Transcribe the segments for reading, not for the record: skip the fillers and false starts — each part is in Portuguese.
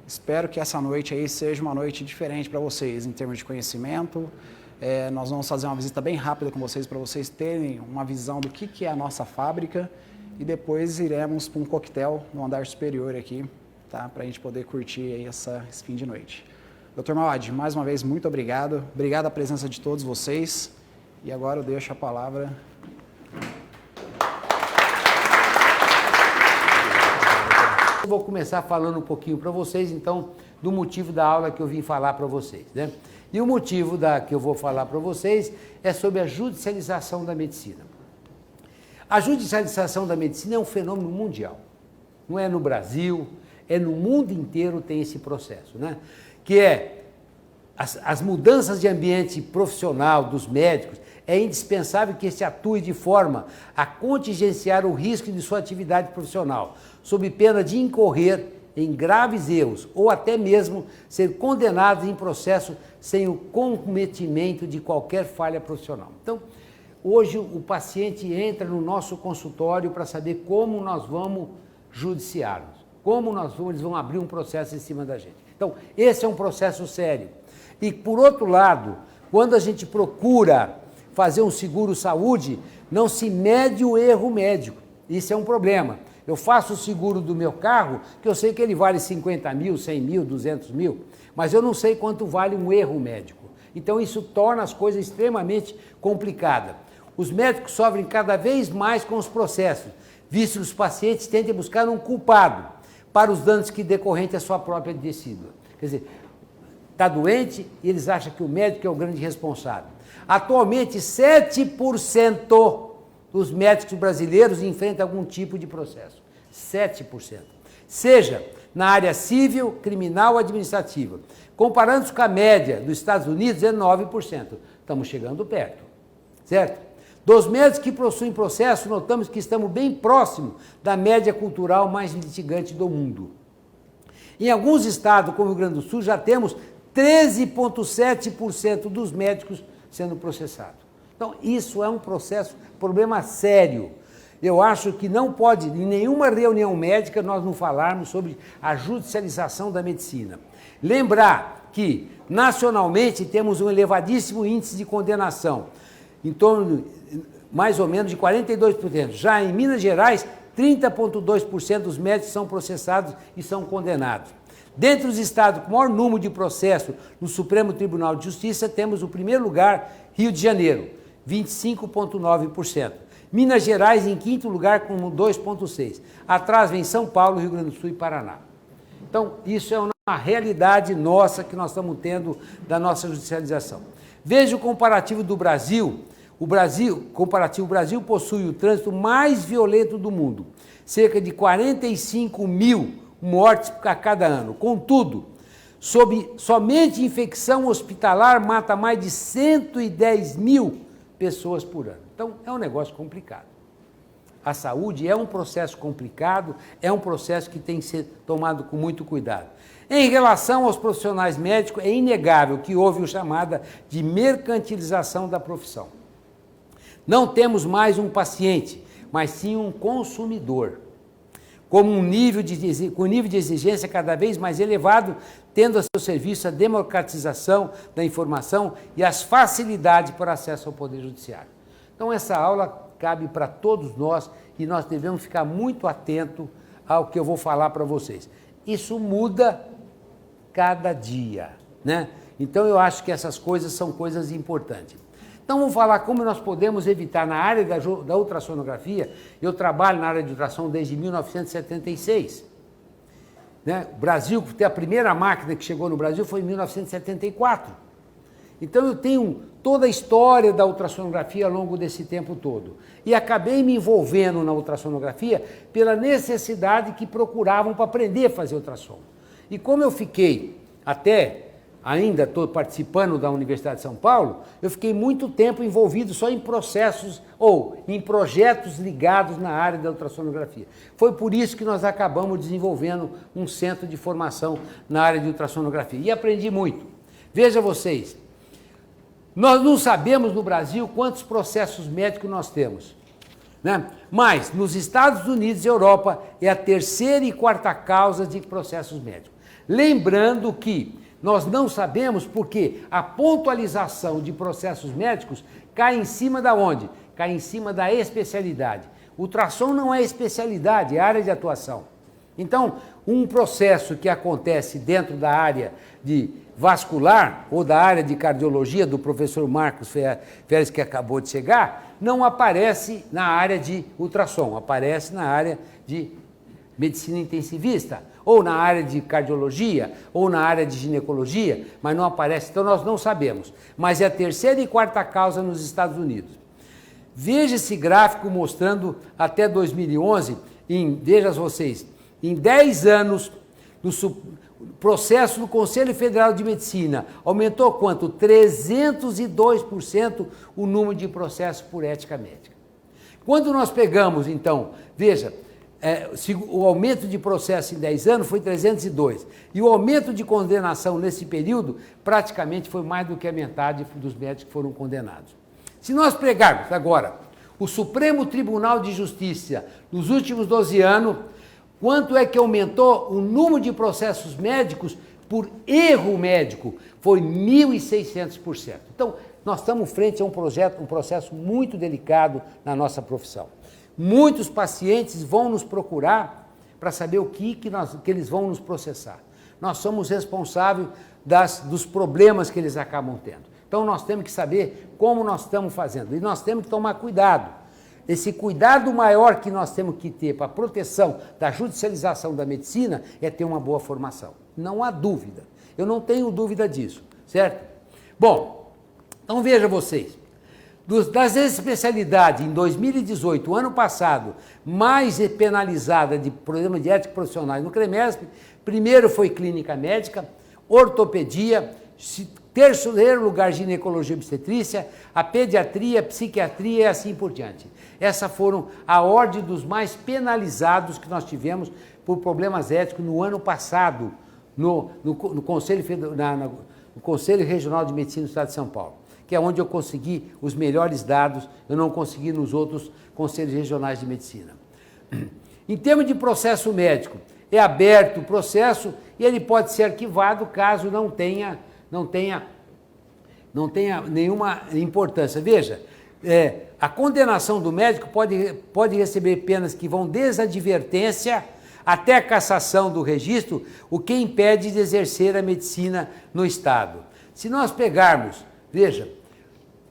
Espero que essa noite aí seja uma noite diferente para vocês em termos de conhecimento. Nós vamos fazer uma visita bem rápida com vocês para vocês terem uma visão do que é a nossa fábrica e depois iremos para um coquetel no andar superior aqui, tá? Para a gente poder curtir aí esse fim de noite. Dr. Mauad, mais uma vez, muito obrigado. Obrigado a presença de todos vocês. E agora eu deixo a palavra. Eu vou começar falando um pouquinho para vocês, então, do motivo da aula que eu vim falar para vocês, né? E o motivo que eu vou falar para vocês é sobre a judicialização da medicina. A judicialização da medicina é um fenômeno mundial. Não é no Brasil, é no mundo inteiro tem esse processo, né? Que é as mudanças de ambiente profissional dos médicos, é indispensável que se atue de forma a contingenciar o risco de sua atividade profissional, sob pena de incorrer em graves erros ou até mesmo ser condenado em processo sem o cometimento de qualquer falha profissional. Então, hoje o paciente entra no nosso consultório para saber como nós vamos judiciá-los, eles vão abrir um processo em cima da gente. Então, esse é um processo sério. E, por outro lado, quando a gente procura fazer um seguro-saúde, não se mede o erro médico. Isso é um problema. Eu faço o seguro do meu carro, que eu sei que ele vale 50 mil, 100 mil, 200 mil, mas eu não sei quanto vale um erro médico. Então, isso torna as coisas extremamente complicadas. Os médicos sofrem cada vez mais com os processos, visto que os pacientes tendem a buscar um culpado para os danos que decorrem à sua própria decídua. Quer dizer, está doente e eles acham que o médico é o grande responsável. Atualmente, 7% dos médicos brasileiros enfrentam algum tipo de processo. 7%. Seja na área civil, criminal ou administrativa. Comparando-se com a média dos Estados Unidos, é 9%. Estamos chegando perto. Certo? Dos médicos que possuem processo, notamos que estamos bem próximo da média cultural mais litigante do mundo. Em alguns estados, como o Rio Grande do Sul, já temos 13,7% dos médicos sendo processados. Então, isso é um problema sério. Eu acho que não pode, em nenhuma reunião médica, nós não falarmos sobre a judicialização da medicina. Lembrar que, nacionalmente, temos um elevadíssimo índice de condenação, em torno, mais ou menos, de 42%. Já em Minas Gerais, 30,2% dos médicos são processados e são condenados. Dentre os estados com maior número de processos no Supremo Tribunal de Justiça, temos o primeiro lugar, Rio de Janeiro, 25,9%. Minas Gerais em quinto lugar com 2,6%. Atrás vem São Paulo, Rio Grande do Sul e Paraná. Então, isso é uma realidade nossa que nós estamos tendo da nossa judicialização. Veja o comparativo do Brasil. O Brasil possui o trânsito mais violento do mundo. Cerca de 45 mil mortes a cada ano. Contudo, somente infecção hospitalar mata mais de 110 mil pessoas por ano. Então, é um negócio complicado. A saúde é um processo complicado, é um processo que tem que ser tomado com muito cuidado. Em relação aos profissionais médicos, é inegável que houve o chamada de mercantilização da profissão. Não temos mais um paciente, mas sim um consumidor, com um nível de exigência cada vez mais elevado, tendo a seu serviço a democratização da informação e as facilidades para acesso ao Poder Judiciário. Então, essa aula cabe para todos nós e nós devemos ficar muito atentos ao que eu vou falar para vocês. Isso muda cada dia, né? Então, eu acho que essas coisas são coisas importantes. Então, vamos falar como nós podemos evitar na área da ultrassonografia. Eu trabalho na área de ultrassom desde 1976. Né? O Brasil, a primeira máquina que chegou no Brasil foi em 1974. Então, eu tenho toda a história da ultrassonografia ao longo desse tempo todo. E acabei me envolvendo na ultrassonografia pela necessidade que procuravam para aprender a fazer ultrassom. E como eu fiquei ainda estou participando da Universidade de São Paulo, eu fiquei muito tempo envolvido só em processos ou em projetos ligados na área da ultrassonografia. Foi por isso que nós acabamos desenvolvendo um centro de formação na área de ultrassonografia. E aprendi muito. Veja vocês, nós não sabemos no Brasil quantos processos médicos nós temos. né? Mas nos Estados Unidos e Europa é a terceira e quarta causa de processos médicos. Lembrando que nós não sabemos porque a pontualização de processos médicos cai em cima da onde? Cai em cima da especialidade. Ultrassom não é especialidade, é área de atuação. Então, um processo que acontece dentro da área de vascular ou da área de cardiologia do professor Marcos Férez, que acabou de chegar, não aparece na área de ultrassom, aparece na área de medicina intensivista, ou na área de cardiologia, ou na área de ginecologia, mas não aparece, então nós não sabemos. Mas é a terceira e quarta causa nos Estados Unidos. Veja esse gráfico mostrando até 2011, veja vocês, em 10 anos, o processo do Conselho Federal de Medicina aumentou quanto? 302% o número de processos por ética médica. Quando nós pegamos, então, veja, o aumento de processo em 10 anos foi 302. E o aumento de condenação nesse período praticamente foi mais do que a metade dos médicos que foram condenados. Se nós pegarmos agora o Supremo Tribunal de Justiça nos últimos 12 anos, quanto é que aumentou o número de processos médicos por erro médico? Foi 1.600%. Então, nós estamos frente a um processo muito delicado na nossa profissão. Muitos pacientes vão nos procurar para saber o que eles vão nos processar. Nós somos responsáveis dos problemas que eles acabam tendo. Então, nós temos que saber como nós estamos fazendo. E nós temos que tomar cuidado. Esse cuidado maior que nós temos que ter para a proteção da judicialização da medicina é ter uma boa formação. Não há dúvida. Eu não tenho dúvida disso, certo? Bom, então veja vocês. Das especialidades, em 2018, ano passado, mais penalizada de problema de ética profissional no CREMESP, primeiro foi clínica médica, ortopedia, terceiro lugar ginecologia e obstetrícia, a pediatria, psiquiatria e assim por diante. Essas foram a ordem dos mais penalizados que nós tivemos por problemas éticos no ano passado, no Conselho Regional de Medicina do Estado de São Paulo, que é onde eu consegui os melhores dados, eu não consegui nos outros conselhos regionais de medicina. Em termos de processo médico, é aberto o processo e ele pode ser arquivado caso não tenha nenhuma importância. Veja, a condenação do médico pode receber penas que vão desde a advertência até a cassação do registro, o que impede de exercer a medicina no Estado. Se nós pegarmos, veja,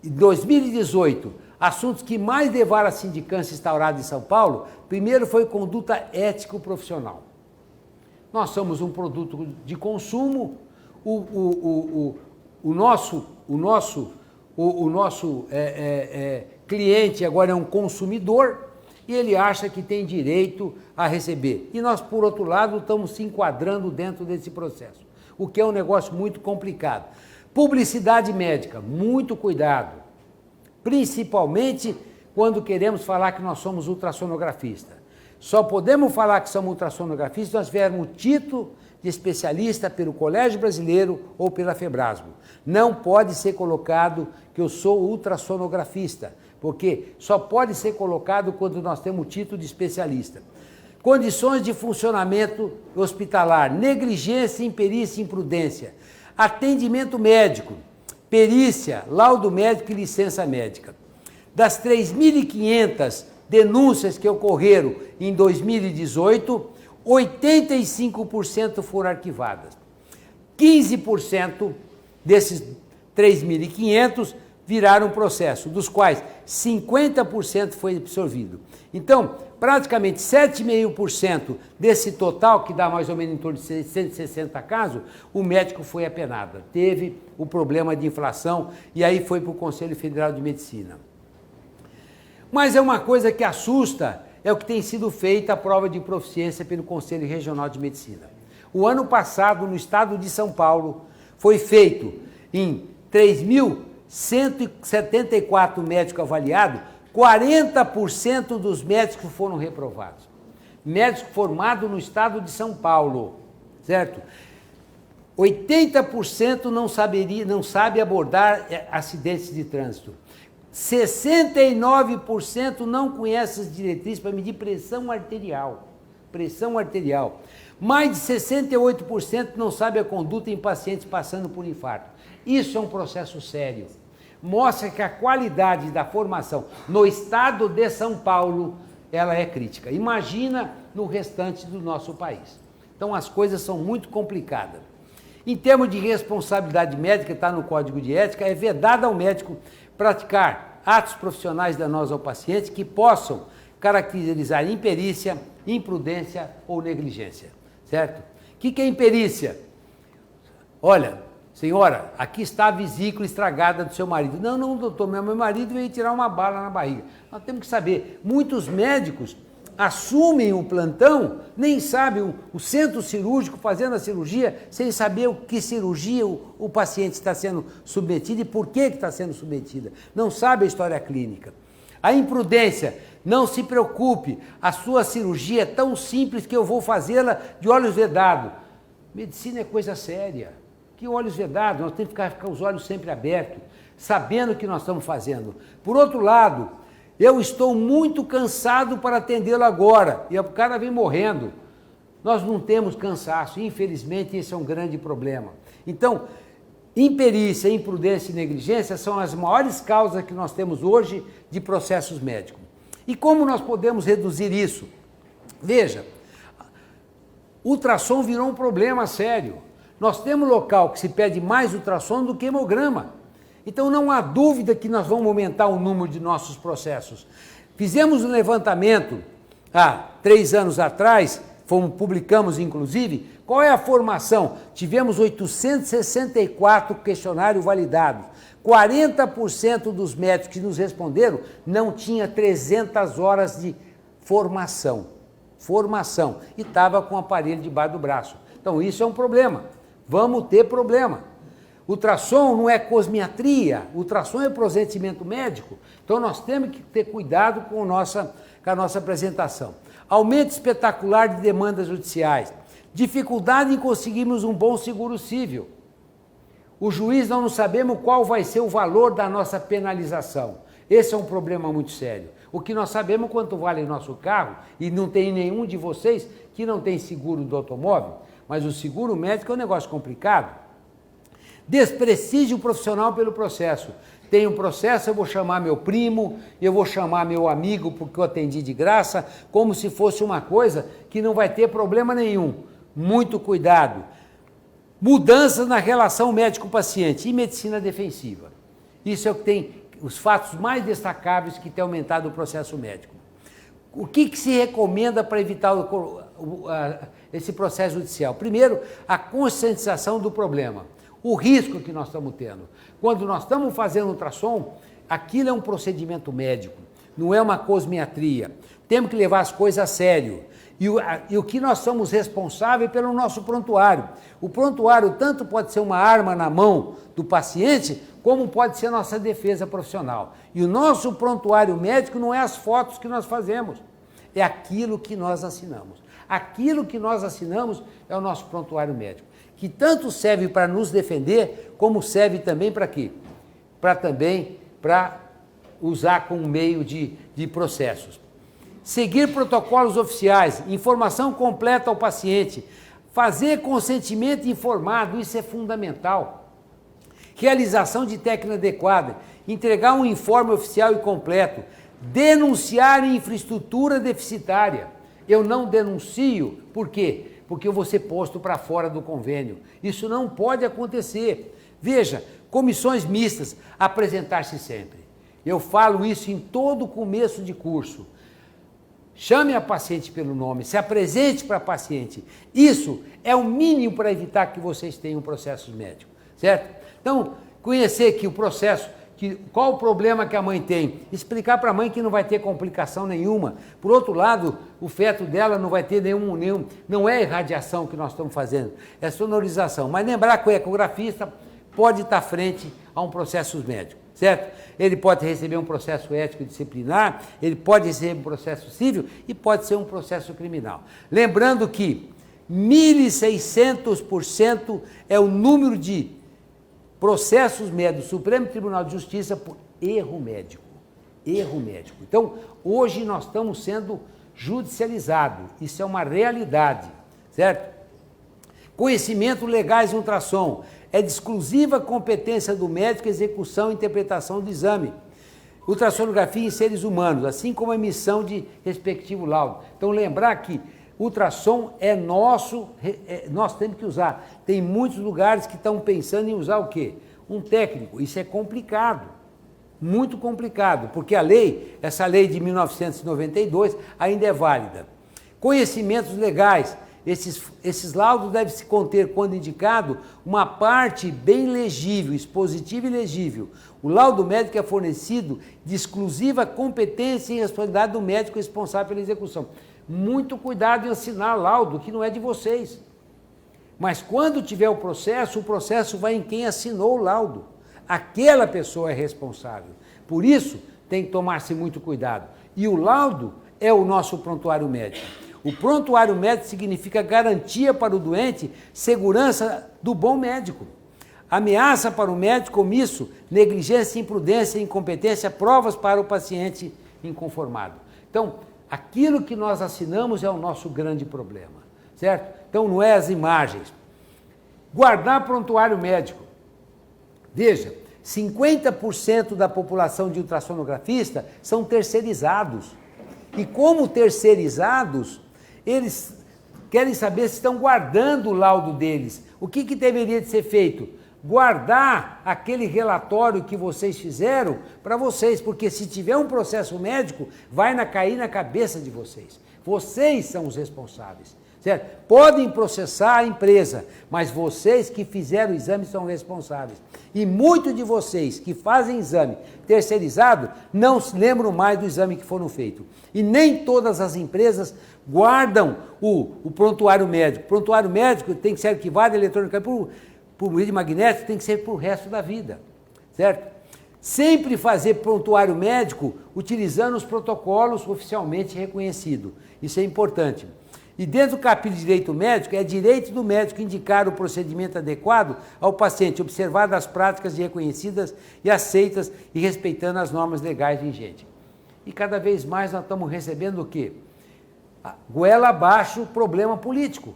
em 2018, assuntos que mais levaram a sindicância instaurada em São Paulo, primeiro foi conduta ético-profissional. Nós somos um produto de consumo, o nosso cliente agora é um consumidor e ele acha que tem direito a receber. E nós, por outro lado, estamos se enquadrando dentro desse processo, o que é um negócio muito complicado. Publicidade médica, muito cuidado, principalmente quando queremos falar que nós somos ultrassonografistas. Só podemos falar que somos ultrassonografistas se nós tivermos o título de especialista pelo Colégio Brasileiro ou pela Febrasgo. Não pode ser colocado que eu sou ultrassonografista, porque só pode ser colocado quando nós temos o título de especialista. Condições de funcionamento hospitalar, negligência, imperícia e imprudência, atendimento médico, perícia, laudo médico e licença médica. Das 3.500 denúncias que ocorreram em 2018, 85% foram arquivadas. 15% desses 3.500 viraram processo, dos quais 50% foi absorvido. Então, praticamente 7,5% desse total, que dá mais ou menos em torno de 160 casos, o médico foi apenado. Teve o problema de inflação e aí foi para o Conselho Federal de Medicina. Mas é uma coisa que assusta, é o que tem sido feita a prova de proficiência pelo Conselho Regional de Medicina. O ano passado, no estado de São Paulo, foi feito em 3.174 médicos avaliados, 40% dos médicos foram reprovados. Médico formado no estado de São Paulo, certo? 80% não sabe abordar acidentes de trânsito. 69% não conhece as diretrizes para medir pressão arterial. Pressão arterial. Mais de 68% não sabe a conduta em pacientes passando por infarto. Isso é um processo sério. Mostra que a qualidade da formação no estado de São Paulo, ela é crítica. Imagina no restante do nosso país. Então as coisas são muito complicadas. Em termos de responsabilidade médica, está no Código de Ética, é vedado ao médico praticar atos profissionais danosos ao paciente que possam caracterizar imperícia, imprudência ou negligência, certo? O que é imperícia? Olha, senhora, aqui está a vesícula estragada do seu marido. Não, doutor, meu marido veio tirar uma bala na barriga. Nós temos que saber, muitos médicos assumem o plantão, nem sabem o centro cirúrgico fazendo a cirurgia, sem saber o que cirurgia o paciente está sendo submetido e por que está sendo submetida. Não sabe a história clínica. A imprudência, não se preocupe, a sua cirurgia é tão simples que eu vou fazê-la de olhos vedados. Medicina é coisa séria. Que olhos vedados? Nós temos que ficar com os olhos sempre abertos, sabendo o que nós estamos fazendo. Por outro lado, eu estou muito cansado para atendê-lo agora, e o cara vem morrendo. Nós não temos cansaço, infelizmente esse é um grande problema. Então, imperícia, imprudência e negligência são as maiores causas que nós temos hoje de processos médicos. E como nós podemos reduzir isso? Veja, ultrassom virou um problema sério. Nós temos local que se pede mais ultrassom do que hemograma. Então não há dúvida que nós vamos aumentar o número de nossos processos. Fizemos um levantamento há 3 anos atrás, publicamos inclusive, qual é a formação? Tivemos 864 questionários validados. 40% dos médicos que nos responderam não tinha 300 horas de formação. E estava com o aparelho debaixo do braço. Então isso é um problema. Vamos ter problema. Ultrassom não é cosmiatria, ultrassom é procedimento médico, então nós temos que ter cuidado com a nossa apresentação. Aumento espetacular de demandas judiciais, dificuldade em conseguirmos um bom seguro civil. O juiz não sabemos qual vai ser o valor da nossa penalização. Esse é um problema muito sério. O que nós sabemos quanto vale o nosso carro, e não tem nenhum de vocês que não tem seguro do automóvel, mas o seguro médico é um negócio complicado. Desprestígio profissional pelo processo. Tem um processo, eu vou chamar meu primo, eu vou chamar meu amigo porque eu atendi de graça, como se fosse uma coisa que não vai ter problema nenhum. Muito cuidado. Mudanças na relação médico-paciente e medicina defensiva. Isso é o que tem os fatos mais destacáveis que tem aumentado o processo médico. O que se recomenda para evitar esse processo judicial? Primeiro, a conscientização do problema. O risco que nós estamos tendo. Quando nós estamos fazendo ultrassom, aquilo é um procedimento médico, não é uma cosmiatria. Temos que levar as coisas a sério. E o que nós somos responsáveis pelo nosso prontuário. O prontuário tanto pode ser uma arma na mão do paciente, como pode ser nossa defesa profissional. E o nosso prontuário médico não é as fotos que nós fazemos, é aquilo que nós assinamos. Aquilo que nós assinamos é o nosso prontuário médico, que tanto serve para nos defender, como serve também para quê? Para usar como meio de processos. Seguir protocolos oficiais, informação completa ao paciente, fazer consentimento informado, isso é fundamental. Realização de técnica adequada, entregar um informe oficial e completo, denunciar infraestrutura deficitária. Eu não denuncio, por quê? Porque eu vou ser posto para fora do convênio. Isso não pode acontecer. Veja, comissões mistas, apresentar-se sempre. Eu falo isso em todo começo de curso. Chame a paciente pelo nome, se apresente para a paciente. Isso é o mínimo para evitar que vocês tenham processos médicos, certo? Então, conhecer que o processo, qual o problema que a mãe tem, explicar para a mãe que não vai ter complicação nenhuma. Por outro lado, o feto dela não vai ter nenhum, não é irradiação que nós estamos fazendo, é sonorização. Mas lembrar que o ecografista pode estar frente a um processo médico, certo? Ele pode receber um processo ético disciplinar, ele pode receber um processo civil e pode ser um processo criminal. Lembrando que 1.600% é o número de processos médicos do Supremo Tribunal de Justiça por erro médico. erro médico. Então, hoje nós estamos sendo judicializados, isso é uma realidade, certo? Conhecimento legais em ultrassom é de exclusiva competência do médico a execução e interpretação do exame. Ultrassonografia em seres humanos, assim como a emissão de respectivo laudo. Então, lembrar que ultrassom é nosso, nós temos que usar. Tem muitos lugares que estão pensando em usar o quê? Um técnico. Isso é complicado, muito complicado, porque a lei, essa lei de 1992, ainda é válida. Conhecimentos legais. Esses laudos devem se conter, quando indicado, uma parte bem legível, expositiva e legível. O laudo médico é fornecido de exclusiva competência e responsabilidade do médico responsável pela execução. Muito cuidado em assinar laudo que não é de vocês. Mas quando tiver o processo vai em quem assinou o laudo. Aquela pessoa é responsável. Por isso, tem que tomar-se muito cuidado. E o laudo é o nosso prontuário médico. O prontuário médico significa garantia para o doente, segurança do bom médico. Ameaça para o médico omisso, negligência, imprudência, incompetência, provas para o paciente inconformado. Então, aquilo que nós assinamos é o nosso grande problema, certo? Então, não é as imagens. Guardar prontuário médico. Veja, 50% da população de ultrassonografista são terceirizados. E como terceirizados, eles querem saber se estão guardando o laudo deles. O que deveria de ser feito? Guardar aquele relatório que vocês fizeram para vocês, porque se tiver um processo médico, vai cair na cabeça de vocês. Vocês são os responsáveis, certo? Podem processar a empresa, mas vocês que fizeram o exame são responsáveis. E muitos de vocês que fazem exame terceirizado não se lembram mais do exame que foram feito. E nem todas as empresas guardam o prontuário médico. O prontuário médico tem que ser arquivado eletronicamente por meio magnético, tem que ser para o resto da vida, certo? Sempre fazer prontuário médico utilizando os protocolos oficialmente reconhecidos. Isso é importante. E dentro do capítulo de direito médico, é direito do médico indicar o procedimento adequado ao paciente, observado as práticas reconhecidas e aceitas e respeitando as normas legais vigentes. E cada vez mais nós estamos recebendo o quê? Goela abaixo problema político.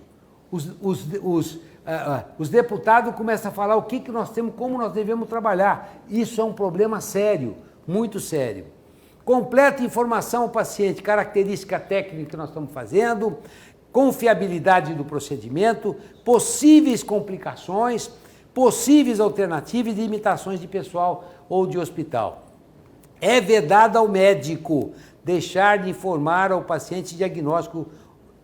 Os deputados começam a falar o que nós temos, como nós devemos trabalhar. Isso é um problema sério, muito sério. Completa informação ao paciente, característica técnica que nós estamos fazendo, confiabilidade do procedimento, possíveis complicações, possíveis alternativas e limitações de pessoal ou de hospital. É vedado ao médico deixar de informar ao paciente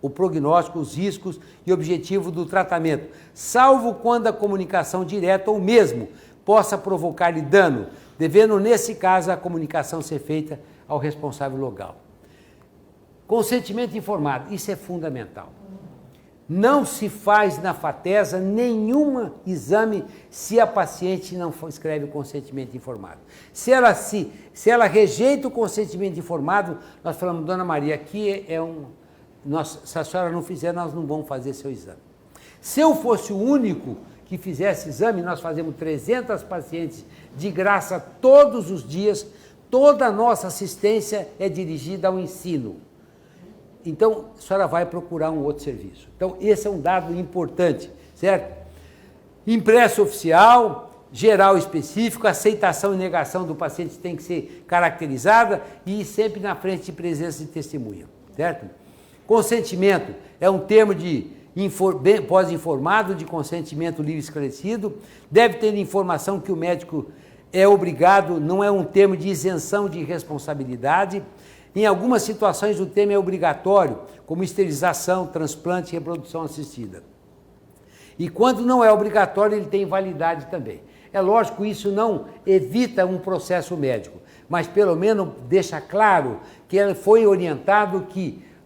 o prognóstico, os riscos e objetivo do tratamento, salvo quando a comunicação direta ou mesmo possa provocar-lhe dano, devendo, nesse caso, a comunicação ser feita ao responsável local. Consentimento informado, isso é fundamental. Não se faz na FATESA nenhum exame se a paciente não escreve o consentimento informado. Se ela rejeita o consentimento informado, nós falamos, dona Maria, aqui se a senhora não fizer, nós não vamos fazer seu exame. Se eu fosse o único que fizesse exame, nós fazemos 300 pacientes de graça todos os dias, toda a nossa assistência é dirigida ao ensino. Então, a senhora vai procurar um outro serviço. Então, esse é um dado importante, certo? Impresso oficial, geral específico, aceitação e negação do paciente tem que ser caracterizada e sempre na frente de presença de testemunha, certo? Consentimento é um termo de pós-informado de consentimento livre e esclarecido, deve ter informação que o médico é obrigado, não é um termo de isenção de responsabilidade. Em algumas situações o termo é obrigatório, como esterilização, transplante e reprodução assistida. E quando não é obrigatório, ele tem validade também. É lógico, isso não evita um processo médico, mas pelo menos deixa claro que ele foi orientado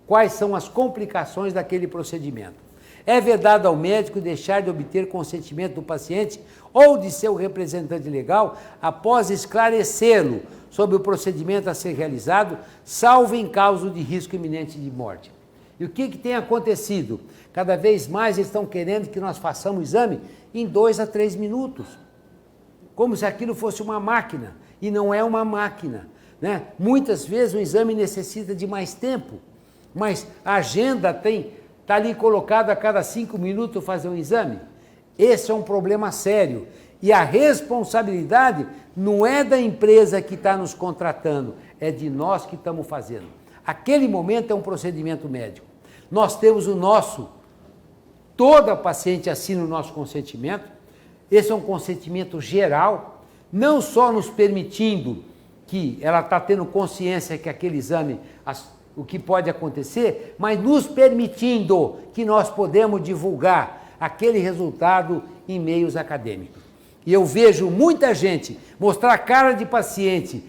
quais são as complicações daquele procedimento. É vedado ao médico deixar de obter consentimento do paciente ou de seu representante legal após esclarecê-lo sobre o procedimento a ser realizado, salvo em caso de risco iminente de morte. E o que tem acontecido? Cada vez mais estão querendo que nós façamos o exame em 2 a 3 minutos, como se aquilo fosse uma máquina, e não é uma máquina. né? Muitas vezes o exame necessita de mais tempo, mas a agenda está ali colocada a cada 5 minutos fazer um exame. Esse é um problema sério. E a responsabilidade não é da empresa que está nos contratando, é de nós que estamos fazendo. Aquele momento é um procedimento médico. Nós temos o nosso, toda paciente assina o nosso consentimento. Esse é um consentimento geral, não só nos permitindo que ela está tendo consciência que aquele exame, o que pode acontecer, mas nos permitindo que nós podemos divulgar aquele resultado em meios acadêmicos. E eu vejo muita gente mostrar cara de paciente,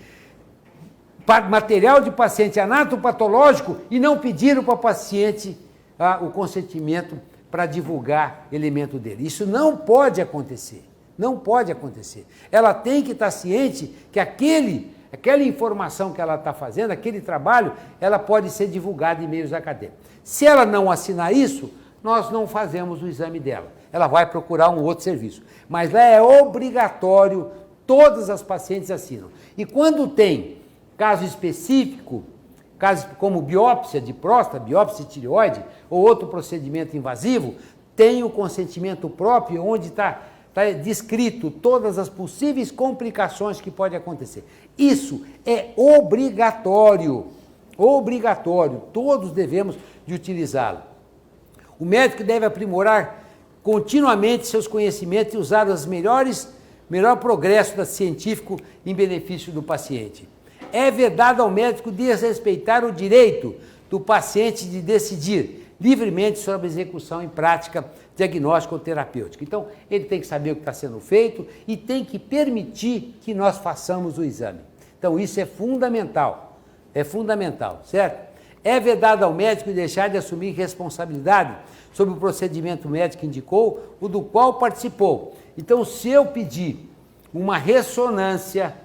material de paciente anatopatológico e não pediram para o paciente o consentimento para divulgar elemento dele. Isso não pode acontecer. Não pode acontecer. Ela tem que estar ciente que aquela informação que ela está fazendo, aquele trabalho, ela pode ser divulgada em meios acadêmicos. Se ela não assinar isso, nós não fazemos o exame dela. Ela vai procurar um outro serviço. Mas lá é obrigatório, todas as pacientes assinam. E quando tem caso específico, casos como biópsia de próstata, biópsia de tireoide ou outro procedimento invasivo, tem o consentimento próprio onde está descrito todas as possíveis complicações que podem acontecer. Isso é obrigatório, obrigatório, todos devemos de utilizá-lo. O médico deve aprimorar continuamente seus conhecimentos e usar os melhor progresso científico em benefício do paciente. É vedado ao médico desrespeitar o direito do paciente de decidir livremente sobre a execução em prática diagnóstica ou terapêutica. Então, ele tem que saber o que está sendo feito e tem que permitir que nós façamos o exame. Então, isso é fundamental, certo? É vedado ao médico deixar de assumir responsabilidade sobre o procedimento médico que indicou, o do qual participou. Então, se eu pedir uma ressonância,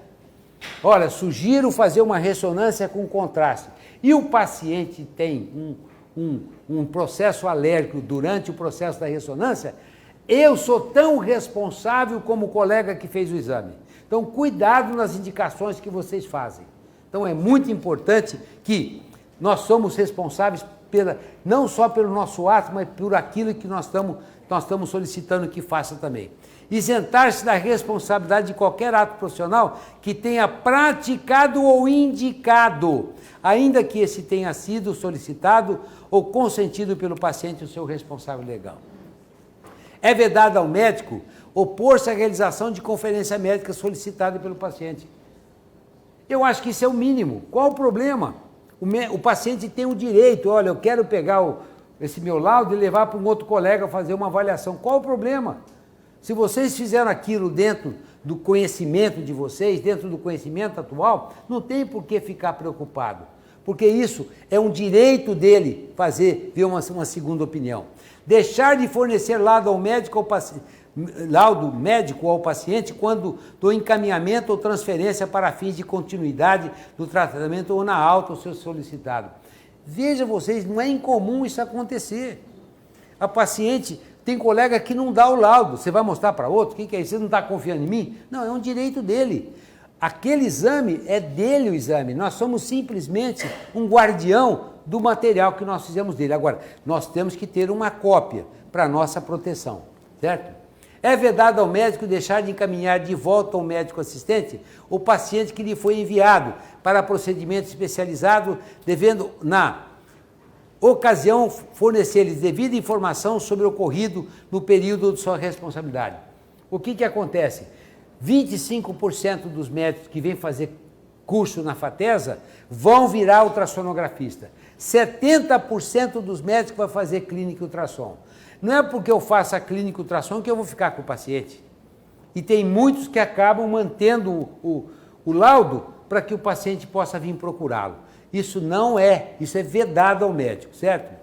olha, sugiro fazer uma ressonância com contraste, e o paciente tem um processo alérgico durante o processo da ressonância, eu sou tão responsável como o colega que fez o exame. Então, cuidado nas indicações que vocês fazem. Então, é muito importante que nós somos responsáveis não só pelo nosso ato, mas por aquilo que nós estamos solicitando que faça também. Isentar-se da responsabilidade de qualquer ato profissional que tenha praticado ou indicado, ainda que esse tenha sido solicitado ou consentido pelo paciente ou seu responsável legal. É vedado ao médico opor-se à realização de conferência médica solicitada pelo paciente. Eu acho que isso é o mínimo. Qual o problema? O paciente tem o direito, olha, eu quero pegar esse meu laudo e levar para um outro colega fazer uma avaliação. Qual o problema? Se vocês fizeram aquilo dentro do conhecimento de vocês, dentro do conhecimento atual, não tem por que ficar preocupado, porque isso é um direito dele ver uma segunda opinião. Deixar de fornecer laudo médico ao paciente quando do encaminhamento ou transferência para fins de continuidade do tratamento ou na alta ao seu solicitado. Veja vocês, não é incomum isso acontecer. A paciente tem colega que não dá o laudo, você vai mostrar para outro? O que é isso? Você não está confiando em mim? Não, é um direito dele. Aquele exame é dele o exame, nós somos simplesmente um guardião do material que nós fizemos dele. Agora, nós temos que ter uma cópia para nossa proteção, certo? É vedado ao médico deixar de encaminhar de volta ao médico assistente o paciente que lhe foi enviado para procedimento especializado, devendo, na ocasião, fornecer-lhes devida informação sobre o ocorrido no período de sua responsabilidade. O que acontece? 25% dos médicos que vêm fazer curso na FATESA vão virar ultrassonografista. 70% dos médicos vão fazer clínica e ultrassom. Não é porque eu faço a clínica e ultrassom que eu vou ficar com o paciente. E tem muitos que acabam mantendo o laudo para que o paciente possa vir procurá-lo. Isso é vedado ao médico, certo?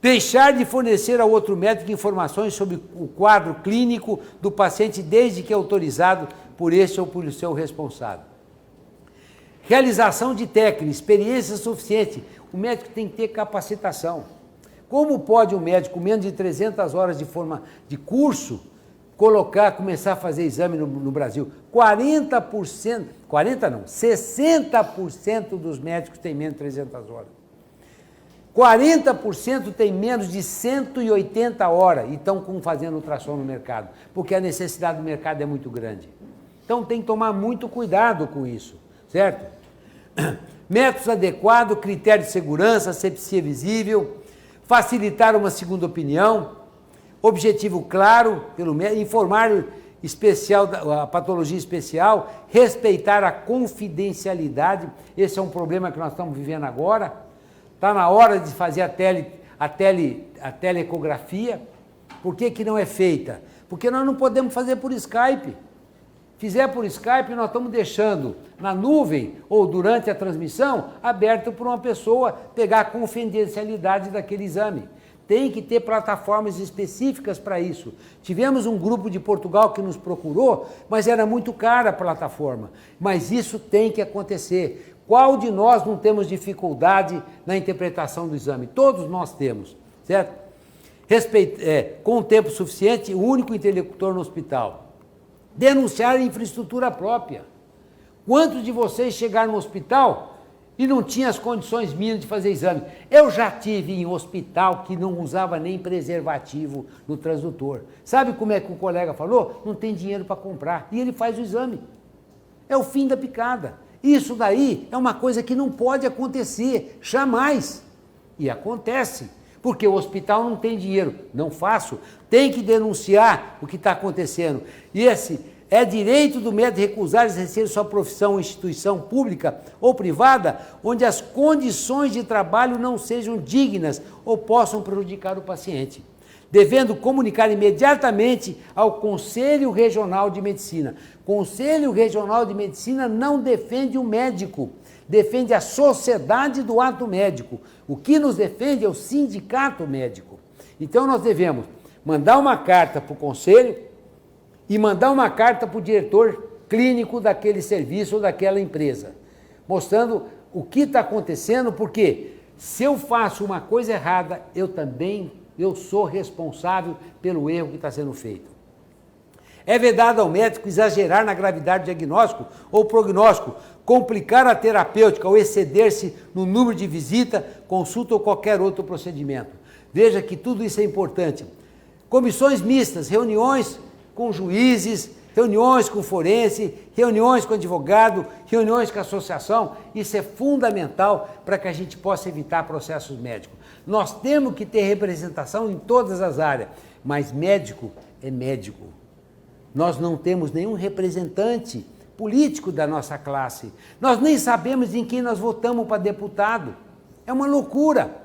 Deixar de fornecer ao outro médico informações sobre o quadro clínico do paciente desde que é autorizado por este ou por seu responsável. Realização de técnica, experiência suficiente. O médico tem que ter capacitação. Como pode um médico com menos de 300 horas de curso começar a fazer exame no Brasil. 40%, 40 não, 60% dos médicos têm menos de 300 horas. 40% tem menos de 180 horas e estão fazendo ultrassom no mercado, porque a necessidade do mercado é muito grande. Então tem que tomar muito cuidado com isso, certo? Métodos adequados, critério de segurança, asepsia visível, facilitar uma segunda opinião, objetivo claro pelo médico, informar especial, a patologia especial, respeitar a confidencialidade. Esse é um problema que nós estamos vivendo agora. Está na hora de fazer a teleecografia. Por que não é feita? Porque nós não podemos fazer por Skype. Fizer por Skype, nós estamos deixando na nuvem ou durante a transmissão aberto para uma pessoa pegar a confidencialidade daquele exame. Tem que ter plataformas específicas para isso. Tivemos um grupo de Portugal que nos procurou, mas era muito cara a plataforma. Mas isso tem que acontecer. Qual de nós não temos dificuldade na interpretação do exame? Todos nós temos, certo? Com tempo suficiente, o único interlocutor no hospital. Denunciar a infraestrutura própria. Quantos de vocês chegaram no hospital e não tinham as condições mínimas de fazer exame? Eu já tive em hospital que não usava nem preservativo no transdutor. Sabe como é que o colega falou? Não tem dinheiro para comprar. E ele faz o exame. É o fim da picada. Isso daí é uma coisa que não pode acontecer, jamais. E acontece, porque o hospital não tem dinheiro. Não faço. Tem que denunciar o que está acontecendo. E esse é direito do médico recusar exercer sua profissão em instituição pública ou privada, onde as condições de trabalho não sejam dignas ou possam prejudicar o paciente, devendo comunicar imediatamente ao Conselho Regional de Medicina. Conselho Regional de Medicina não defende o médico, defende a sociedade do ato médico. O que nos defende é o sindicato médico. Então nós devemos mandar uma carta para o conselho e mandar uma carta para o diretor clínico daquele serviço ou daquela empresa, mostrando o que está acontecendo, porque se eu faço uma coisa errada, eu sou responsável pelo erro que está sendo feito. É vedado ao médico exagerar na gravidade do diagnóstico ou prognóstico, complicar a terapêutica ou exceder-se no número de visita, consulta ou qualquer outro procedimento. Veja que tudo isso é importante. Comissões mistas, reuniões com juízes, reuniões com forense, reuniões com advogado, reuniões com associação, isso é fundamental para que a gente possa evitar processos médicos. Nós temos que ter representação em todas as áreas, mas médico é médico. Nós não temos nenhum representante político da nossa classe. Nós nem sabemos em quem nós votamos para deputado. É uma loucura.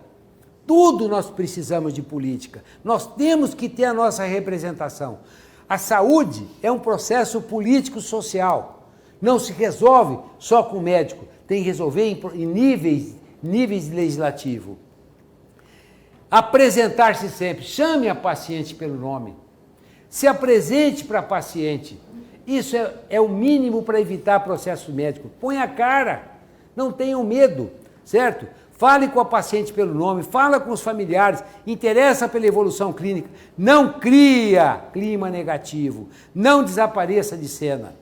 Tudo nós precisamos de política. Nós temos que ter a nossa representação. A saúde é um processo político-social. Não se resolve só com o médico. Tem que resolver em níveis legislativos. Apresentar-se sempre. Chame a paciente pelo nome. Se apresente para a paciente. Isso é o mínimo para evitar processo médico. Põe a cara. Não tenham medo, certo? Fale com a paciente pelo nome, fala com os familiares, interessa pela evolução clínica, não cria clima negativo, não desapareça de cena.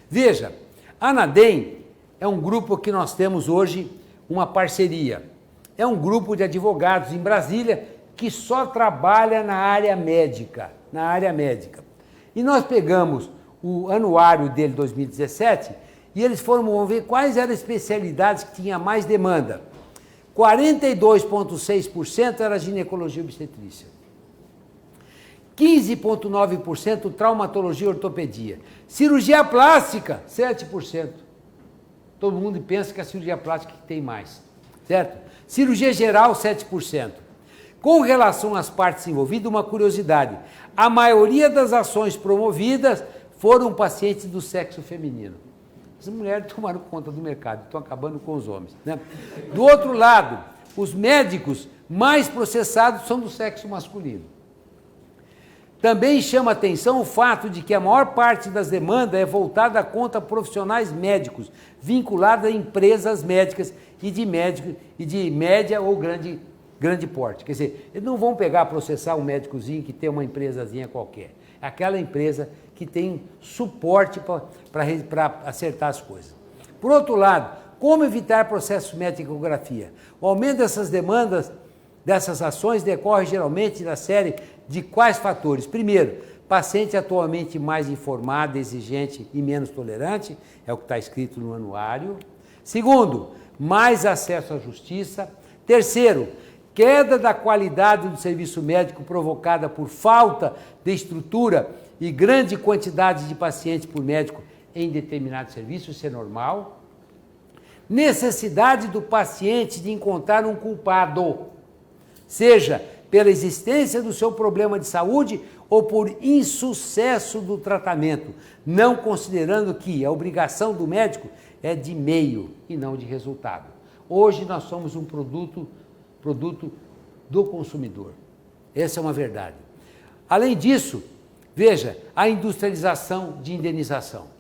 Veja, a ANADEM é um grupo que nós temos hoje uma parceria. É um grupo de advogados em Brasília que só trabalha na área médica, E nós pegamos o anuário dele, 2017, e eles vamos ver quais eram as especialidades que tinham mais demanda. 42,6% era ginecologia e obstetrícia. 15,9% traumatologia e ortopedia. Cirurgia plástica, 7%. Todo mundo pensa que a cirurgia plástica tem mais, certo? Cirurgia geral, 7%. Com relação às partes envolvidas, uma curiosidade. A maioria das ações promovidas foram pacientes do sexo feminino. As mulheres tomaram conta do mercado, estão acabando com os homens, né? Do outro lado, os médicos mais processados são do sexo masculino. Também chama atenção o fato de que a maior parte das demandas é voltada contra profissionais médicos, vinculados a empresas médicas e de média ou grande porte. Quer dizer, eles não vão processar um médicozinho que tem uma empresazinha qualquer. aquela empresa que tem suporte para acertar as coisas. Por outro lado, como evitar processos médicos de ecografia? O aumento dessas demandas, dessas ações, decorre geralmente da série de quais fatores? Primeiro, paciente atualmente mais informado, exigente e menos tolerante, é o que está escrito no anuário. Segundo, mais acesso à justiça. Terceiro, queda da qualidade do serviço médico provocada por falta de estrutura e grande quantidade de pacientes por médico em determinado serviço, isso é normal. Necessidade do paciente de encontrar um culpado, seja pela existência do seu problema de saúde ou por insucesso do tratamento, não considerando que a obrigação do médico é de meio e não de resultado. Hoje nós somos um produto do consumidor. Essa é uma verdade. Além disso, veja, a industrialização de indenização.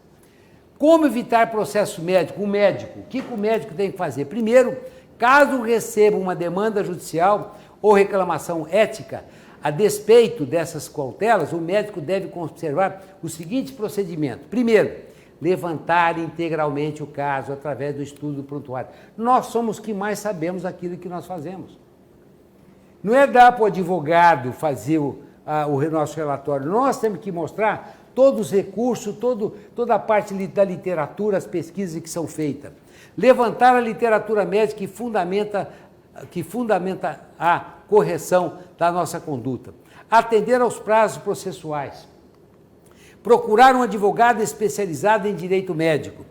Como evitar processo médico? O médico, o que o médico tem que fazer? Primeiro, caso receba uma demanda judicial ou reclamação ética, a despeito dessas cautelas, o médico deve conservar o seguinte procedimento. Primeiro, levantar integralmente o caso através do estudo do prontuário. Nós somos que mais sabemos aquilo que nós fazemos. Não é dar para o advogado fazer o nosso relatório, nós temos que mostrar todos os recursos, toda a parte da literatura, as pesquisas que são feitas. Levantar a literatura médica que fundamenta a correção da nossa conduta. Atender aos prazos processuais. Procurar um advogado especializado em direito médico.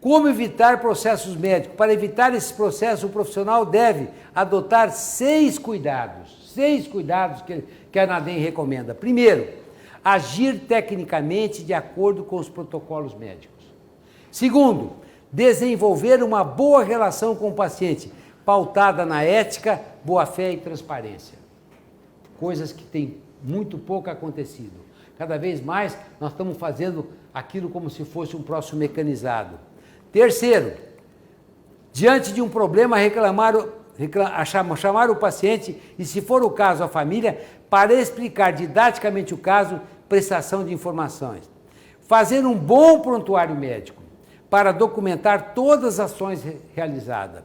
Como evitar processos médicos? Para evitar esse processo, o profissional deve adotar 6 cuidados. 6 cuidados que a ANADEM recomenda. Primeiro, agir tecnicamente de acordo com os protocolos médicos. Segundo, desenvolver uma boa relação com o paciente, pautada na ética, boa-fé e transparência. Coisas que têm muito pouco acontecido. Cada vez mais nós estamos fazendo aquilo como se fosse um próximo mecanizado. Terceiro, diante de um problema, chamar o paciente e, se for o caso, a família, para explicar didaticamente o caso, prestação de informações. Fazer um bom prontuário médico para documentar todas as ações realizadas.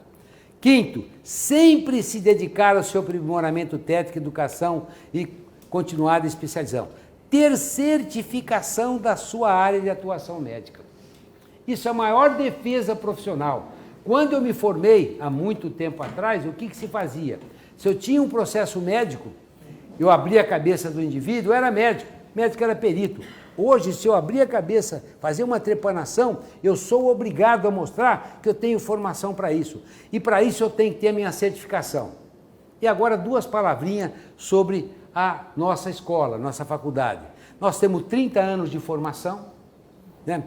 Quinto, sempre se dedicar ao seu aprimoramento técnico, educação e continuada especialização. Ter certificação da sua área de atuação médica. Isso é a maior defesa profissional. Quando eu me formei, há muito tempo atrás, o que se fazia? Se eu tinha um processo médico, eu abria a cabeça do indivíduo, eu era médico, médico era perito. Hoje, se eu abrir a cabeça, fazer uma trepanação, eu sou obrigado a mostrar que eu tenho formação para isso. E para isso eu tenho que ter a minha certificação. E agora 2 palavrinhas sobre a nossa escola, nossa faculdade. Nós temos 30 anos de formação, né?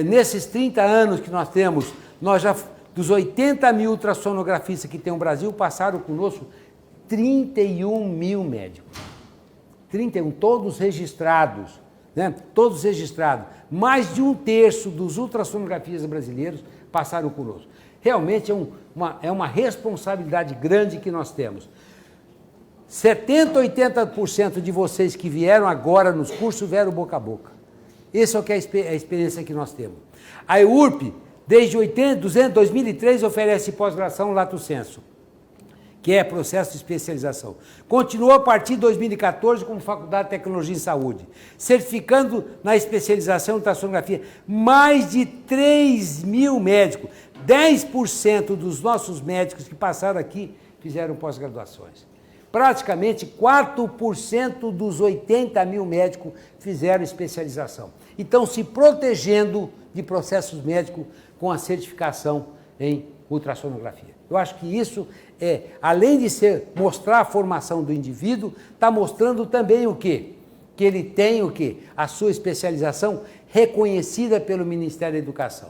Nesses 30 anos que nós temos, nós já, dos 80 mil ultrassonografistas que tem no Brasil, passaram conosco 31 mil médicos. 31, todos registrados, né? Todos registrados. Mais de 1/3 dos ultrassonografistas brasileiros passaram conosco. Realmente é uma responsabilidade grande que nós temos. 70%, 80% de vocês que vieram agora nos cursos vieram boca a boca. Essa é a experiência que nós temos. A EURP, desde 2003, oferece pós-graduação lato sensu, que é processo de especialização. Continuou a partir de 2014 como Faculdade de Tecnologia em Saúde, certificando na especialização em ultrassonografia mais de 3 mil médicos. 10% dos nossos médicos que passaram aqui fizeram pós-graduações. Praticamente 4% dos 80 mil médicos fizeram especialização. Então, se protegendo de processos médicos com a certificação em ultrassonografia. Eu acho que isso além de mostrar a formação do indivíduo, está mostrando também o quê? Que ele tem o quê? A sua especialização reconhecida pelo Ministério da Educação.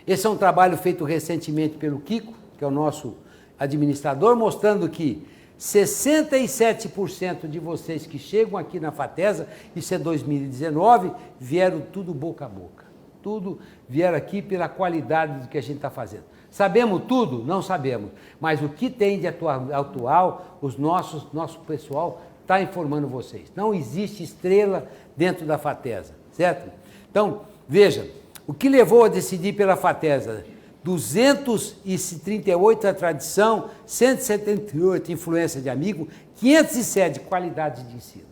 Esse é um trabalho feito recentemente pelo Kiko, que é o nosso administrador, mostrando que 67% de vocês que chegam aqui na FATESA, isso é 2019, vieram tudo boca a boca. Tudo vieram aqui pela qualidade do que a gente está fazendo. Sabemos tudo? Não sabemos. Mas o que tem de atual, nosso pessoal estar informando vocês. Não existe estrela dentro da FATESA, certo? Então, veja, o que levou a decidir pela FATESA? 238 a tradição, 178 influência de amigo, 507 qualidade de ensino.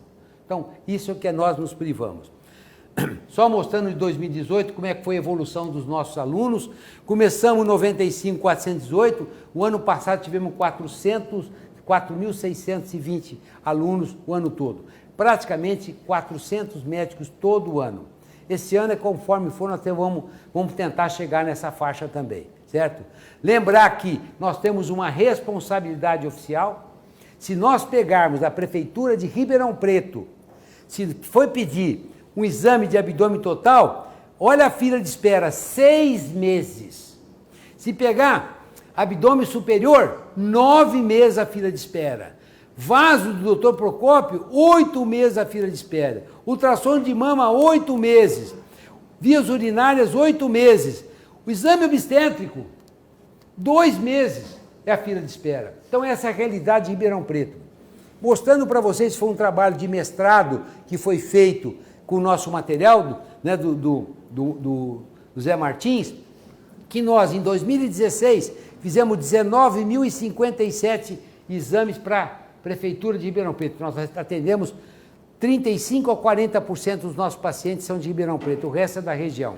Então, isso é o que nós nos privamos. Só mostrando em 2018 como é que foi a evolução dos nossos alunos. Começamos em 95, 418, o ano passado tivemos 4.620 alunos o ano todo. Praticamente 400 médicos todo ano. Esse ano, conforme for, nós vamos tentar chegar nessa faixa também, certo? Lembrar que nós temos uma responsabilidade oficial. Se nós pegarmos a Prefeitura de Ribeirão Preto, se for pedir um exame de abdômen total, olha a fila de espera, 6 meses. Se pegar abdômen superior, 9 meses a fila de espera. Vaso do Dr. Procópio, 8 meses a fila de espera. Ultrassom de mama, 8 meses. Vias urinárias, 8 meses. O exame obstétrico, 2 meses é a fila de espera. Então essa é a realidade de Ribeirão Preto. Mostrando para vocês, foi um trabalho de mestrado que foi feito com o nosso material, né, do Zé Martins, que nós, em 2016, fizemos 19.057 exames para a Prefeitura de Ribeirão Preto. Nós atendemos 35% a 40% dos nossos pacientes são de Ribeirão Preto, o resto é da região.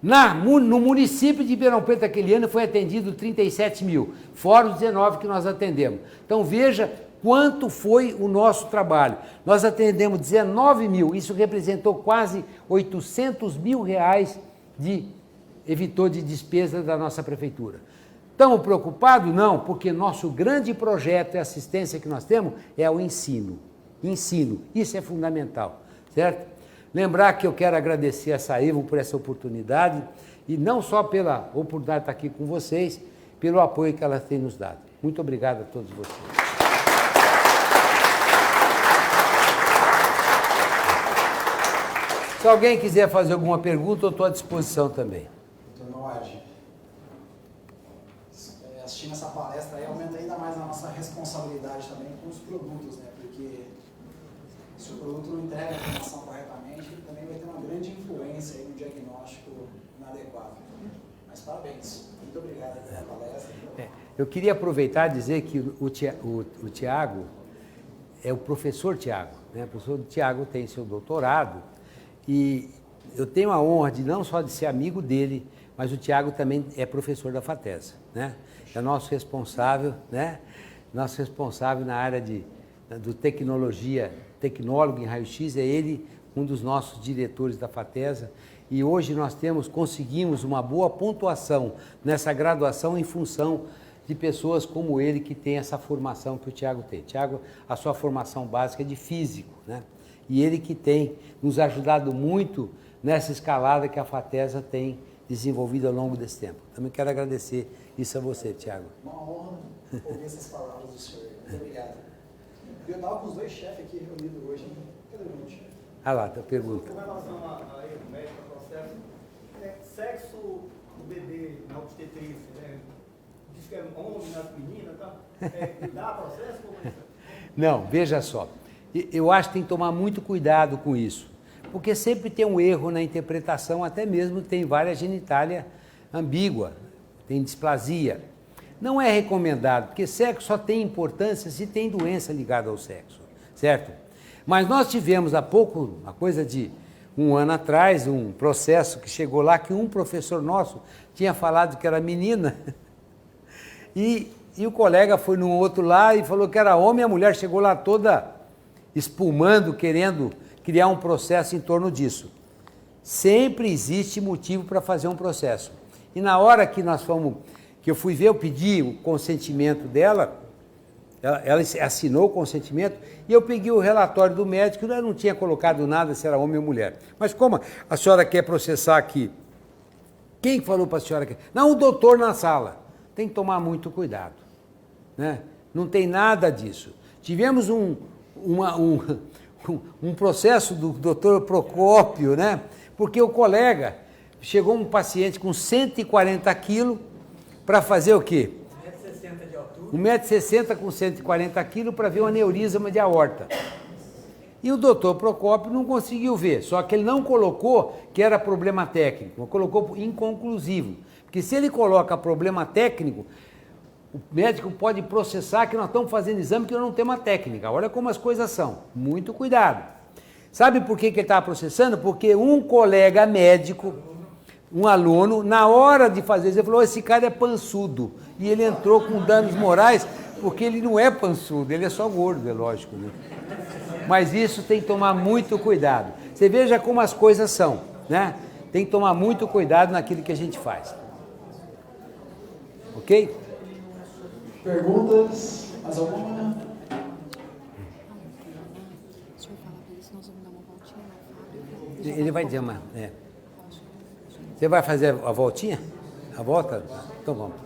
No município de Ribeirão Preto, aquele ano, foi atendido 37 mil, fora os 19 que nós atendemos. Então, veja quanto foi o nosso trabalho. Nós atendemos 19 mil, isso representou quase 800 mil reais evitou de despesa da nossa prefeitura. Estamos preocupados? Não, porque nosso grande projeto e assistência que nós temos é o ensino. Ensino, isso é fundamental, certo? Lembrar que eu quero agradecer a Saevo por essa oportunidade, e não só pela oportunidade de estar aqui com vocês, pelo apoio que ela tem nos dado. Muito obrigado a todos vocês. Se alguém quiser fazer alguma pergunta, eu estou à disposição também. Doutor Noad, assistindo essa palestra aí aumenta ainda mais a nossa responsabilidade também com os produtos, né? Porque se o produto não entrega a informação corretamente, também vai ter uma grande influência aí no diagnóstico inadequado. Mas parabéns, muito obrigado pela palestra. Eu queria aproveitar e dizer que o Tiago é o professor Tiago, né? O professor Tiago tem seu doutorado e eu tenho a honra de não só de ser amigo dele, mas o Tiago também é professor da FATESA, né? É nosso responsável, né? Nosso responsável na área do tecnólogo em raio-x, é ele um dos nossos diretores da FATESA, e hoje nós conseguimos uma boa pontuação nessa graduação em função de pessoas como ele que tem essa formação que o Tiago tem. Tiago, a sua formação básica é de físico, né? E ele que tem nos ajudado muito nessa escalada que a FATESA tem desenvolvido ao longo desse tempo. Também quero agradecer isso a você, Tiago. Uma honra ouvir essas palavras do senhor. Muito obrigado. Eu estava com os dois chefes aqui reunidos hoje, hein? Cadê o meu chefe? Ah lá, a pergunta. Com relação a erro médico, ao processo, sexo do bebê na obstetrícia, né? Diz que é homem, nas meninas, tá? Dá processo? Como é? Não, veja só. Eu acho que tem que tomar muito cuidado com isso, porque sempre tem um erro na interpretação, até mesmo tem várias genitália ambígua, tem displasia. Não é recomendado, porque sexo só tem importância se tem doença ligada ao sexo, certo? Mas nós tivemos há pouco, uma coisa de um ano atrás, um processo que chegou lá que um professor nosso tinha falado que era menina e o colega foi no outro lá e falou que era homem, e a mulher chegou lá toda espumando, querendo criar um processo em torno disso. Sempre existe motivo para fazer um processo. E na hora que que eu fui ver, eu pedi o consentimento dela, ela assinou o consentimento, e eu peguei o relatório do médico, eu não tinha colocado nada se era homem ou mulher. Mas como a senhora quer processar aqui? Quem falou para a senhora que... Não, o doutor na sala. Tem que tomar muito cuidado, né? Não tem nada disso. Tivemos um processo do doutor Procópio, né? Porque o colega, chegou um paciente com 140 quilos para fazer o quê? 1,60 de altura. 1,60 m com 140 quilos para ver um aneurisma de aorta. E o doutor Procópio não conseguiu ver, só que ele não colocou que era problema técnico, colocou inconclusivo. Porque se ele coloca problema técnico, o médico pode processar que nós estamos fazendo exame que nós não temos a técnica. Olha como as coisas são. Muito cuidado. Sabe por que ele estava processando? Porque um colega médico, um aluno, na hora de fazer isso, ele falou, esse cara é pançudo. E ele entrou com danos morais, porque ele não é pançudo, ele é só gordo, é lógico, né? Mas isso tem que tomar muito cuidado. Você veja como as coisas são, né? Tem que tomar muito cuidado naquilo que a gente faz. Ok? Perguntas? Mais alguma? Ele vai dizer, Você vai fazer a voltinha? A volta? Então vamos.